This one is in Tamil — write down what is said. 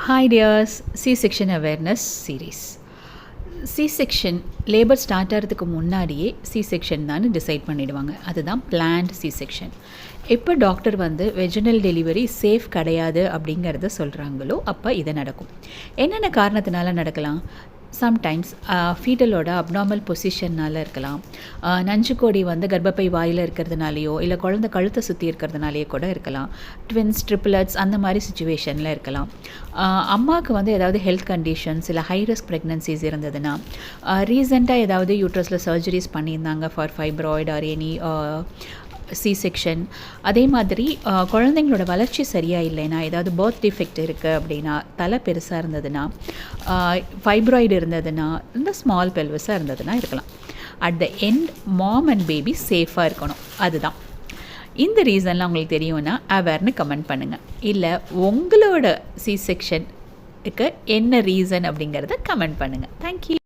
Hi dears, C-section awareness series. C-section labour start ஆகிறதுக்கு முன்னாடியே C-section தான் டிசைட் பண்ணிடுவாங்க. அதுதான் பிளான்ட் C-section. எப்போ டாக்டர் வந்து வெஜினல் டெலிவரி சேஃப் கிடையாது அப்படிங்கிறத சொல்கிறாங்களோ அப்போ இது நடக்கும். என்னென்ன காரணத்தினால நடக்கலாம்? சம்டைம்ஸ் ஃபீட்டலோட அப்நார்மல் பொசிஷன்னால் இருக்கலாம், நஞ்சுக்கோடி வந்து கர்ப்பப்பை வாயில் இருக்கிறதுனாலையோ இல்லை குழந்தை கழுத்தை சுற்றி இருக்கிறதுனாலையோ கூட இருக்கலாம், ட்வின்ஸ் ட்ரிப்ளட்ஸ் அந்த மாதிரி சுச்சுவேஷனில் இருக்கலாம். அம்மாவுக்கு வந்து ஏதாவது ஹெல்த் கண்டிஷன்ஸ் இல்லை ஹை ரிஸ்க் ப்ரெக்னன்சிஸ் இருந்ததுன்னா, ரீசெண்டாக ஏதாவது யூட்ரஸில் சர்ஜரிஸ் பண்ணியிருந்தாங்க for fibroid or any C-section. அதே மாதிரி குழந்தைங்களோட வளர்ச்சி சரியாக இல்லைன்னா, ஏதாவது பர்த் டிஃபெக்ட் இருக்குது அப்படின்னா, தலை பெருசாக இருந்ததுன்னா, ஃபைப்ராய்டு இருந்ததுன்னா, இந்த ஸ்மால் பெல்வஸாக இருந்ததுன்னா இருக்கலாம். At the end mom and baby சேஃபாக இருக்கணும். அதுதான் இந்த ரீசன்லாம் உங்களுக்கு தெரியும்னா அவேர்னு கமெண்ட் பண்ணுங்கள். இல்லை உங்களோட C-sectionக்கு என்ன ரீசன் அப்படிங்கிறத கமெண்ட் பண்ணுங்கள். தேங்க்யூ.